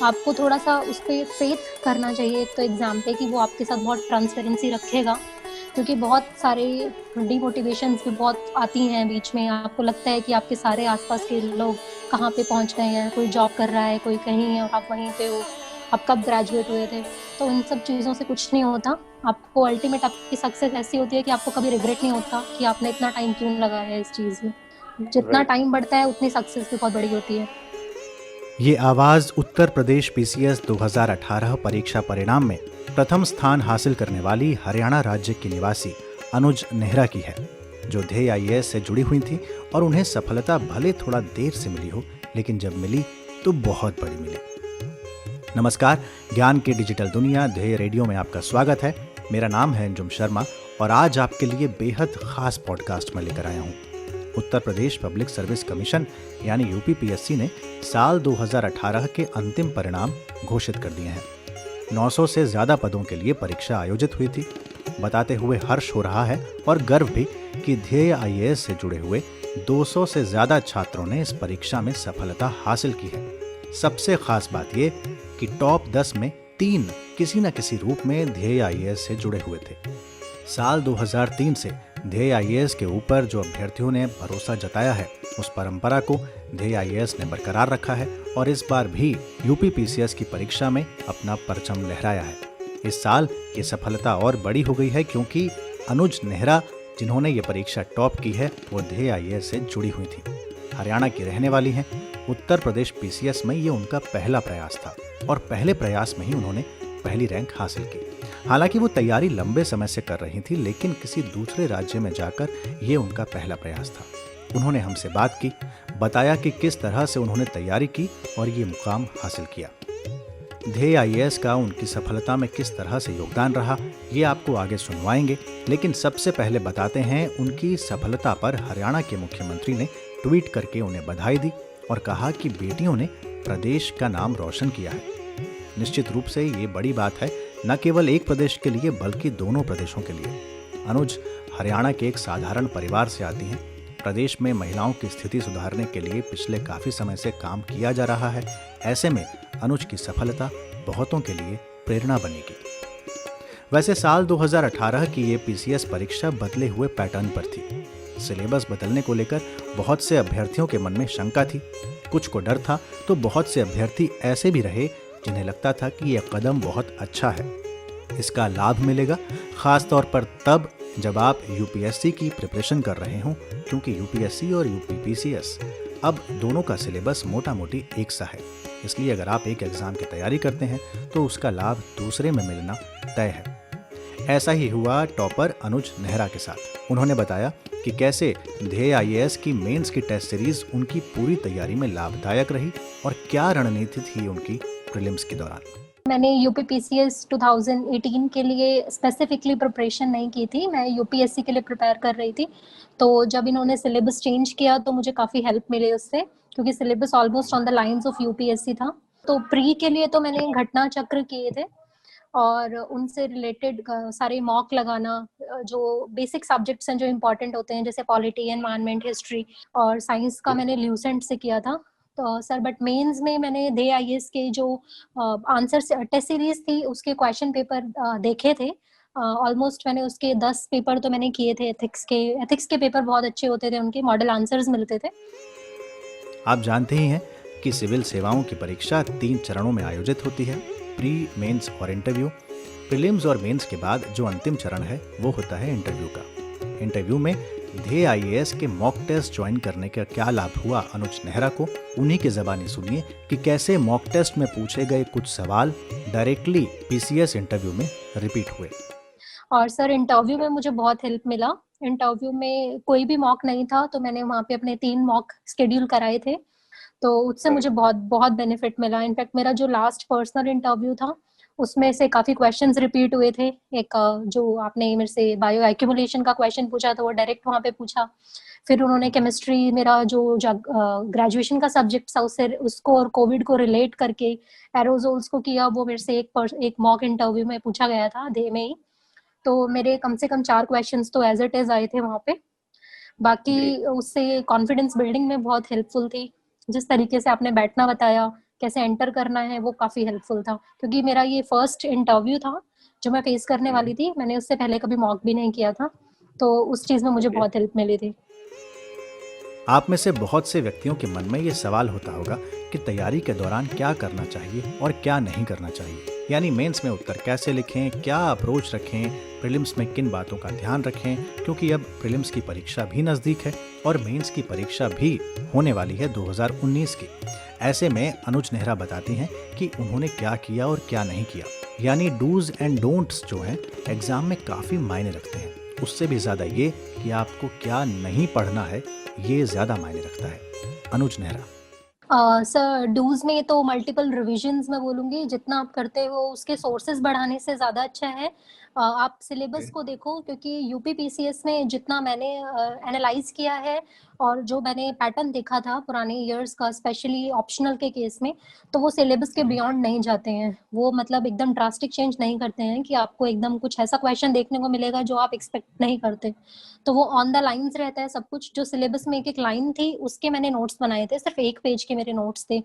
आपको थोड़ा-सा उस पे फ़ेथ करना चाहिए एक तो एग्ज़ाम पे कि वो आपके साथ बहुत ट्रांसपेरेंसी रखेगा। क्योंकि बहुत सारे डिमोटिवेशंस भी बहुत आती हैं बीच में, आपको लगता है कि आपके सारे आस-पास के लोग कहाँ पे पहुँच गए हैं, कोई जॉब कर रहा है, कोई कहीं है और आप वहीं पे हो, आप कब ग्रेजुएट हुए थे। तो इन सब चीज़ों से कुछ नहीं होता, आपको अल्टीमेट आपकी सक्सेस ऐसी होती है कि आपको कभी रिग्रेट नहीं होता कि आपने इतना टाइम क्यों लगाया है इस चीज़ में। जितना राइट। टाइम बढ़ता है उतनी सक्सेस भी बहुत बड़ी होती है। ये आवाज़ उत्तर प्रदेश पीसीएस 2018 परीक्षा परिणाम में प्रथम स्थान हासिल करने वाली हरियाणा राज्य की निवासी अनुज नेहरा की है, जो ध्येय आईएएस से जुड़ी हुई थी और उन्हें सफलता भले थोड़ा देर से मिली हो, लेकिन जब मिली तो बहुत बड़ी मिली। नमस्कार, ज्ञान की डिजिटल दुनिया ध्येय रेडियो में आपका स्वागत है। मेरा नाम है अंजुम शर्मा और आज आपके लिए बेहद खास पॉडकास्ट में लेकर आया हूँ। Uttar Pradesh public service commission यानी यूपीपीएससी ने साल 2018 के अंतिम परिणाम घोषित कर दिए हैं। 900 से ज्यादा पदों के लिए परीक्षा आयोजित हुई थी। बताते हुए हर्ष हो रहा है और गर्व भी कि ध्येय आईएएस से जुड़े हुए 200 से ज्यादा छात्रों ने इस परीक्षा में सफलता हासिल की है। सबसे खास बात यह कि टॉप 10 में 3 किसी न किसी रूप में ध्येय आईएएस से जुड़े हुए थे। साल 2003 से ध्येय आईएएस के ऊपर जो अभ्यर्थियों ने भरोसा जताया है, उस परंपरा को ध्येय आईएएस ने बरकरार रखा है और इस बार भी यूपीपीसीएस की परीक्षा में अपना परचम लहराया है। इस साल ये सफलता और बड़ी हो गई है क्योंकि अनुज नेहरा, जिन्होंने ये परीक्षा टॉप की है, वो ध्येय आईएएस से जुड़ी हुई थी। हरियाणा की रहने वाली हैं। उत्तर प्रदेश पीसीएस में ये उनका पहला प्रयास था और पहले प्रयास में ही उन्होंने पहली रैंक हासिल की। हालांकि वो तैयारी लंबे समय से कर रही थी, लेकिन किसी दूसरे राज्य में जाकर ये उनका पहला प्रयास था। उन्होंने हमसे बात की, बताया कि किस तरह से उन्होंने तैयारी की और ये मुकाम हासिल किया। ध्येय आईएएस का उनकी सफलता में किस तरह से योगदान रहा, ये आपको आगे सुनवाएंगे, लेकिन सबसे पहले बताते हैं उनकी सफलता पर हरियाणा के मुख्यमंत्री ने ट्वीट करके उन्हें बधाई दी और कहा कि बेटियों ने प्रदेश का नाम रोशन किया है। निश्चित रूप से ये बड़ी बात है, न केवल एक प्रदेश के लिए बल्कि दोनों प्रदेशों के लिए। अनुज हरियाणा के एक साधारण परिवार से आती हैं। प्रदेश में महिलाओं की स्थिति सुधारने के लिए पिछले काफी समय से काम किया जा रहा है। ऐसे में अनुज की सफलता बहुतों के लिए प्रेरणा बनेगी। वैसे साल 2018 की ये पीसीएस परीक्षा बदले हुए पैटर्न पर थी। सिलेबस बदलने को लेकर बहुत से अभ्यर्थियों के मन में शंका थी। कुछ को डर था तो बहुत से अभ्यर्थी ऐसे भी रहे जिन्हें लगता था कि यह कदम बहुत अच्छा है, इसका लाभ मिलेगा, खास तौर पर तब जब आप यूपीएससी की प्रिपरेशन कर रहे हों, क्योंकि यूपीएससी और यूपीपीसीएस अब दोनों का सिलेबस मोटा मोटी एक सा है। इसलिए अगर आप एक एग्जाम की तैयारी करते हैं तो उसका लाभ दूसरे में मिलना तय है। ऐसा ही हुआ टॉपर अनुज नेहरा के साथ। उन्होंने बताया कि कैसे ध्येय आईएएस की मेंस की टेस्ट सीरीज उनकी पूरी तैयारी में लाभदायक रही और क्या रणनीति थी उनकी प्रीलिम्स के दौरान। मैंने यूपीपीसीएस 2018 के लिए स्पेसिफिकली प्रिपरेशन नहीं की थी, मैं यूपीएससी के लिए प्रिपेयर कर रही थी। तो जब इन्होंने सिलेबस चेंज किया तो मुझे काफ़ी हेल्प मिली उससे, क्योंकि syllabus almost on the lines of UPSC था। तो प्री के लिए तो मैंने घटना चक्र किए थे और उनसे रिलेटेड सारे मॉक लगाना, जो बेसिक सब्जेक्ट्स हैं जो इम्पोर्टेंट होते हैं, जैसे पॉलिटी, एनवायरनमेंट, हिस्ट्री और साइंस का मैंने ल्यूसेंट से किया था। तो सर बट मेंस में मैंने ध्येय आईएएस के जो आंसर टेस्ट सीरीज थी उसके क्वेश्चन पेपर देखे थे। ऑलमोस्ट मैंने उसके 10 पेपर तो मैंने किए थे। एथिक्स के पेपर बहुत अच्छे होते थे, उनके मॉडल आंसर्स मिलते थे। आप जानते ही हैं कि सिविल सेवाओं की परीक्षा 3 चरणों में आयोजित होती है, प्री, मेंस और इंटरव्यू। प्रीलिम्स और मेंस के बाद जो अंतिम चरण है वो होता है इंटरव्यू का। इंटरव्यू में ध्येय आईएएस के मॉक टेस्ट ज्वाइन करने का क्या लाभ हुआ अनुज नेहरा को, उन्हीं की ज़बानी सुनिए कि कैसे मॉक टेस्ट में पूछे गए कुछ सवाल डायरेक्टली पीसीएस इंटरव्यू में रिपीट हुए। और सर इंटरव्यू में मुझे बहुत हेल्प मिला। इंटरव्यू में कोई भी मॉक नहीं था तो मैंने वहाँ पे अपने 3 मॉक शेड्यूल कराए थे, तो उससे मुझे बहुत बहुत बेनिफिट मिला। इनफैक्ट मेरा जो लास्ट पर्सनल इंटरव्यू था उसमें से काफ़ी क्वेश्चंस रिपीट हुए थे। एक जो आपने मेरे से बायो एक्यूमुलेशन का क्वेश्चन पूछा था वो डायरेक्ट वहाँ पे पूछा। फिर उन्होंने केमिस्ट्री, मेरा जो ग्रेजुएशन का सब्जेक्ट था उससे उसको और कोविड को रिलेट करके एरोजोल्स को किया, वो मेरे से एक मॉक इंटरव्यू में पूछा गया था डे में ही। तो मेरे कम से कम 4 क्वेश्चंस तो एज इट इज आए थे वहाँ पे। बाकी उससे कॉन्फिडेंस बिल्डिंग में बहुत हेल्पफुल थी। जिस तरीके से आपने बैठना बताया, कैसे एंटर करना है, वो काफ़ी हेल्पफुल था, क्योंकि मेरा ये फर्स्ट इंटरव्यू था जो मैं फेस करने वाली थी। मैंने उससे पहले कभी मॉक भी नहीं किया था, तो उस चीज़ में मुझे बहुत हेल्प मिली थी। आप में से बहुत से व्यक्तियों के मन में ये सवाल होता होगा कि तैयारी के दौरान क्या करना चाहिए और क्या नहीं करना चाहिए, यानी मेंस में उत्तर कैसे लिखें, क्या अप्रोच रखें, प्रीलिम्स में किन बातों का ध्यान रखें, क्योंकि अब प्रीलिम्स की परीक्षा भी नज़दीक है और मेंस की परीक्षा भी होने वाली है 2019 की। ऐसे में अनुज नेहरा बताती हैं कि उन्होंने क्या किया और क्या नहीं किया, यानी डूज एंड डोंट्स जो हैं एग्जाम में काफ़ी मायने रखते हैं। उससे भी ज़्यादा ये कि आपको क्या नहीं पढ़ना है, ये ज़्यादा मायने रखता है। अनुज नेहरा। सर, डूज में तो मल्टीपल रिविजन्स मैं बोलूँगी, जितना आप करते हो उसके सोर्सेज बढ़ाने से ज़्यादा अच्छा है आप सिलेबस को देखो, क्योंकि यूपी पीसीएस में जितना मैंने एनालाइज किया है और जो मैंने पैटर्न देखा था पुराने ईयर्स का, स्पेशली ऑप्शनल के केस में, तो वो सिलेबस के बियॉन्ड नहीं जाते हैं। वो मतलब एकदम ड्रास्टिक चेंज नहीं करते हैं कि आपको एकदम कुछ ऐसा क्वेश्चन देखने को मिलेगा जो आप एक्सपेक्ट नहीं करते। तो वो ऑन द लाइन्स रहता है सब कुछ। जो सिलेबस में एक एक लाइन थी उसके मैंने नोट्स बनाए थे, सिर्फ 1 पेज के मेरे नोट्स थे।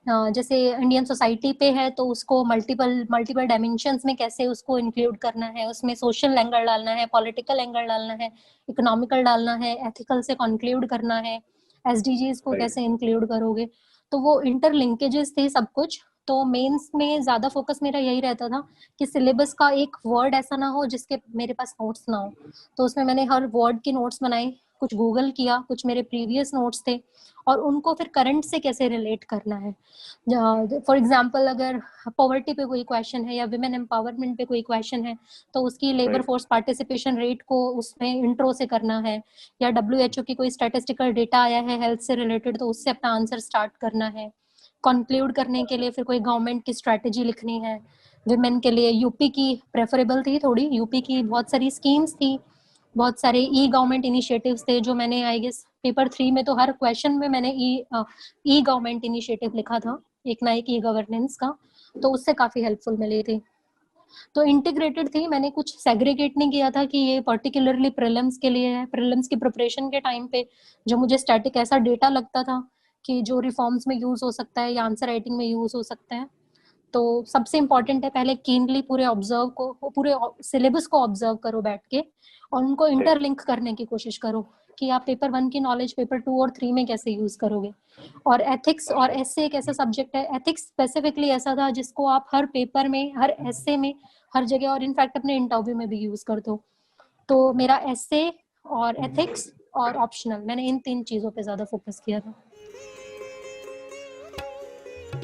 जैसे इंडियन सोसाइटी पे है तो उसको मल्टीपल डायमेंशंस में कैसे उसको इंक्लूड करना है, उसमें सोशल एंगल डालना है, पॉलिटिकल एंगल डालना है, इकोनॉमिकल डालना है, एथिकल से कंक्लूड करना है, एसडीजीज को कैसे इंक्लूड करोगे। तो वो इंटरलिंकेजेस थे सब कुछ। तो मेंस में ज्यादा फोकस मेरा यही रहता था कि सिलेबस का एक वर्ड ऐसा ना हो जिसके मेरे पास नोट्स ना हो। तो उसमें मैंने हर वर्ड के नोट्स बनाए, कुछ गूगल किया, कुछ मेरे प्रीवियस नोट्स थे, और उनको फिर करंट से कैसे रिलेट करना है। फॉर एग्जांपल अगर पॉवर्टी पे कोई क्वेश्चन है या विमेन एम्पावरमेंट पे कोई क्वेश्चन है, तो उसकी लेबर फोर्स पार्टिसिपेशन रेट को उसमें इंट्रो से करना है, या WHO की कोई स्टैटिस्टिकल डेटा आया है हेल्थ से रिलेटेड तो उससे अपना आंसर स्टार्ट करना है। कंक्लूड करने के लिए फिर कोई गवर्नमेंट की स्ट्रेटेजी लिखनी है। विमेन के लिए यूपी की प्रेफरेबल थी थोड़ी, यूपी की बहुत सारी स्कीम्स थी, बहुत सारे ई गवर्नमेंट इनिशिएटिव्स थे जो मैंने आई गेस पेपर 3 में तो हर क्वेश्चन में मैंने ई गवर्नमेंट इनिशिएटिव लिखा था, एक ना एक ई गवर्नेंस का, तो उससे काफी हेल्पफुल मिली थी। तो इंटीग्रेटेड थी, मैंने कुछ सेग्रीगेट नहीं किया था कि ये पर्टिकुलरली प्रीलिम्स के लिए है। प्रीलिम्स की प्रिपरेशन के टाइम पे जो मुझे स्टैटिक ऐसा डेटा लगता था कि जो रिफॉर्म्स में यूज हो सकता है या आंसर राइटिंग में यूज हो सकता है, तो सबसे इम्पोर्टेंट है पहले कीनली पूरे सिलेबस को ऑब्जर्व करो बैठ के, और उनको इंटरलिंक करने की कोशिश करो कि आप पेपर 1 की नॉलेज पेपर 2 और 3 में कैसे यूज करोगे। और एथिक्स और एसए एक ऐसा सब्जेक्ट है, एथिक्स स्पेसिफिकली ऐसा था जिसको आप हर पेपर में, हर एसए में, हर जगह, और इनफैक्ट अपने इंटरव्यू में भी यूज करते हो। तो मेरा एसए और एथिक्स और ऑप्शनल, मैंने इन 3 चीजों पे ज्यादा फोकस किया था।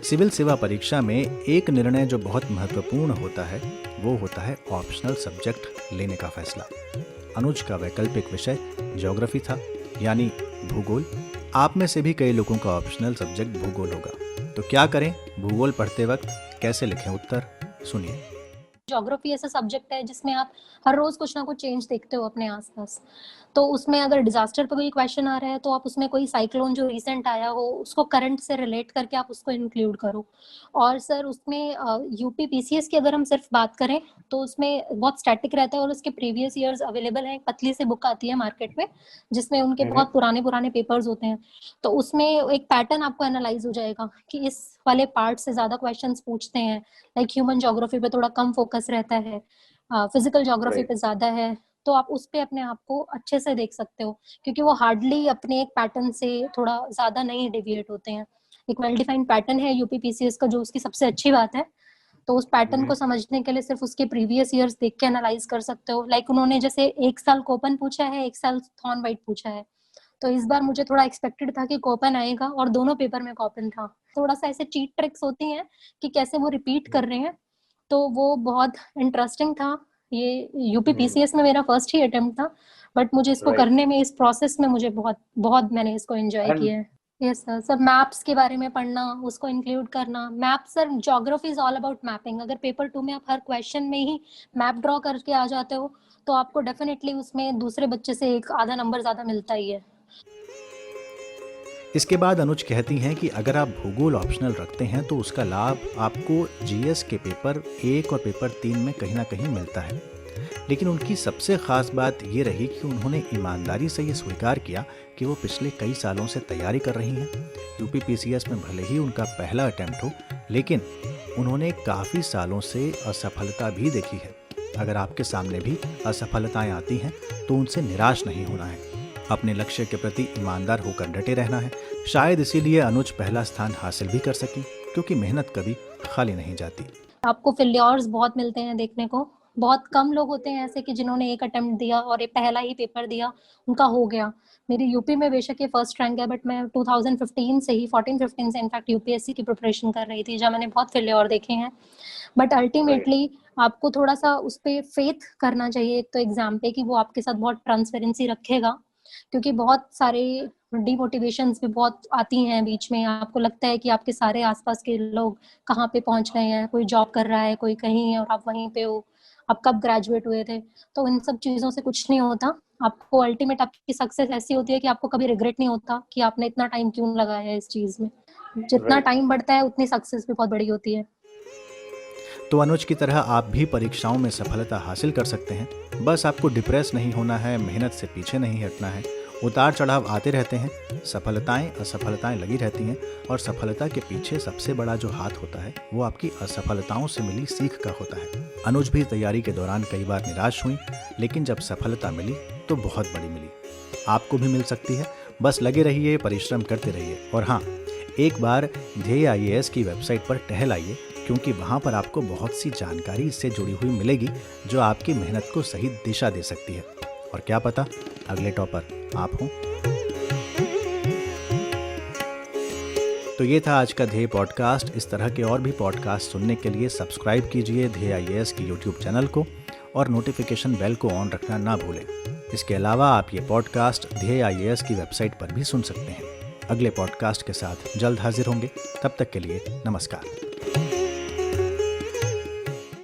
सिविल सेवा परीक्षा में एक निर्णय जो बहुत महत्वपूर्ण होता है वो होता है ऑप्शनल सब्जेक्ट लेने का फैसला। अनुज का वैकल्पिक विषय ज्योग्राफी था, यानी भूगोल। आप में से भी कई लोगों का ऑप्शनल सब्जेक्ट भूगोल होगा, तो क्या करें भूगोल पढ़ते वक्त, कैसे लिखें उत्तर, सुनिए। ज्योग्राफी ऐसा सब्जेक्ट है जिसमें आप हर रोज कुछ ना कुछ चेंज देखते हो अपने आसपास। तो उसमें अगर डिजास्टर पर कोई क्वेश्चन आ रहा है तो आप उसमें कोई साइक्लोन जो रिसेंट आया हो उसको करंट से रिलेट करके आप उसको इंक्लूड करो। और सर उसमें यूपी पीसीएस की अगर हम सिर्फ बात करें तो उसमें बहुत स्टैटिक रहता है, और उसके प्रीवियस ईयर्स अवेलेबल है, पतली से बुक आती है मार्केट में जिसमें उनके बहुत पुराने पेपर्स होते हैं। तो उसमें एक पैटर्न आपको एनालाइज हो जाएगा कि इस वाले पार्ट से ज्यादा क्वेश्चंस पूछते हैं, लाइक ह्यूमन ज्योग्राफी पे थोड़ा कम फोकस रहता है, फिजिकल ज्योग्राफी पे ज्यादा है, तो आप उस पे अपने आप को अच्छे से देख सकते हो, क्योंकि वो हार्डली अपने एक पैटर्न से थोड़ा ज्यादा नहीं डेविएट होते हैं। एक वेल डिफाइंड पैटर्न है यूपी पीसीएस का, जो उसकी सबसे अच्छी बात है। तो उस पैटर्न को समझने के लिए सिर्फ उसके प्रीवियस ईयर्स देख के एनालाइज कर सकते हो। लाइक उन्होंने जैसे एक साल कोपन पूछा है, एक साल थॉर्न वाइट पूछा है, तो इस बार मुझे थोड़ा एक्सपेक्टेड था कि कोपन आएगा, और दोनों पेपर में कोपन था। थोड़ा सा ऐसे चीट ट्रिक्स होती हैं कि कैसे वो रिपीट कर रहे हैं, तो वो बहुत इंटरेस्टिंग था। ये यूपी पीसीएस में मेरा फर्स्ट ही अटेम्प्ट था, बट मुझे इसको करने में, इस प्रोसेस में मुझे बहुत मैंने इसको एंजॉय किया है। Yes sir. सर मैप्स के बारे में पढ़ना, उसको इंक्लूड करना। Map sir, geography is all about mapping. अगर पेपर 2 में आप हर क्वेश्चन में ही मैप ड्रॉ करके आ जाते हो तो आपको डेफिनेटली उसमें दूसरे बच्चे से एक आधा नंबर ज्यादा मिलता ही है। इसके बाद अनुज कहती हैं कि अगर आप भूगोल ऑप्शनल रखते हैं तो उसका लाभ आपको जीएस के पेपर 1 और पेपर 3 में कहीं ना कहीं मिलता है। लेकिन उनकी सबसे खास बात ये रही कि उन्होंने ईमानदारी से ये स्वीकार किया कि वो पिछले कई सालों से तैयारी कर रही हैं। यूपीपीसीएस में भले ही उनका पहला अटेम्प्ट हो, लेकिन उन्होंने काफ़ी सालों से असफलता भी देखी है। अगर आपके सामने भी असफलताएं आती हैं तो उनसे निराश नहीं होना है, अपने लक्ष्य के प्रति ईमानदार होकर डटे रहना है। शायद इसीलिए अनुज पहला स्थान हासिल भी कर सकी, क्योंकि मेहनत कभी खाली नहीं जाती। आपको फेल्योर्स बहुत मिलते हैं देखने को। बहुत कम लोग होते हैं ऐसे कि जिन्होंने एक अटेम्प्ट दिया और एक पहला ही पेपर दिया, उनका हो गया। मेरी यूपी में बेशक ये फर्स्ट रैंक है, बट मैं 2015 से ही 14-15 से इनफैक्ट यूपीएससी की प्रिपरेशन कर रही थी, जहाँ मैंने बहुत फेल्योर देखे हैं। बट अल्टीमेटली आपको थोड़ा सा उस पर फेथ करना चाहिए, एक तो एग्जाम पे, कि वो आपके साथ बहुत ट्रांसपेरेंसी रखेगा, क्योंकि बहुत सारे डिमोटिवेशंस भी बहुत आती हैं बीच में। आपको लगता है कि आपके सारे आसपास के लोग कहाँ पे पहुंच गए हैं, कोई जॉब कर रहा है, कोई कहीं है और आप वहीं पे हो, आप कब ग्रेजुएट हुए थे। तो इन सब चीज़ों से कुछ नहीं होता। आपको अल्टीमेट आपकी सक्सेस ऐसी होती है कि आपको कभी रिग्रेट नहीं होता कि आपने इतना टाइम क्यों लगाया है इस चीज़ में। जितना टाइम बढ़ता है उतनी सक्सेस भी बहुत बड़ी होती है। तो अनुज की तरह आप भी परीक्षाओं में सफलता हासिल कर सकते हैं। बस आपको डिप्रेस नहीं होना है, मेहनत से पीछे नहीं हटना है। उतार चढ़ाव आते रहते हैं, सफलताएं असफलताएं लगी रहती हैं, और सफलता के पीछे सबसे बड़ा जो हाथ होता है वो आपकी असफलताओं से मिली सीख का होता है। अनुज भी तैयारी के दौरान कई बार निराश हुई, लेकिन जब सफलता मिली तो बहुत बड़ी मिली। आपको भी मिल सकती है। बस लगे रहिए, परिश्रम करते रहिए, और हाँ, एक बार ध्येय IAS की वेबसाइट पर टहल आइए, क्योंकि वहाँ पर आपको बहुत सी जानकारी इससे जुड़ी हुई मिलेगी जो आपकी मेहनत को सही दिशा दे सकती है। और क्या पता अगले टॉपर आप हों। तो ये था आज का ध्येय पॉडकास्ट। इस तरह के और भी पॉडकास्ट सुनने के लिए सब्सक्राइब कीजिए ध्येय IAS की यूट्यूब चैनल को, और नोटिफिकेशन बेल को ऑन रखना ना भूलें। इसके अलावा आप ये पॉडकास्ट ध्येय IAS की वेबसाइट पर भी सुन सकते हैं। अगले पॉडकास्ट के साथ जल्द हाजिर होंगे। तब तक के लिए नमस्कार।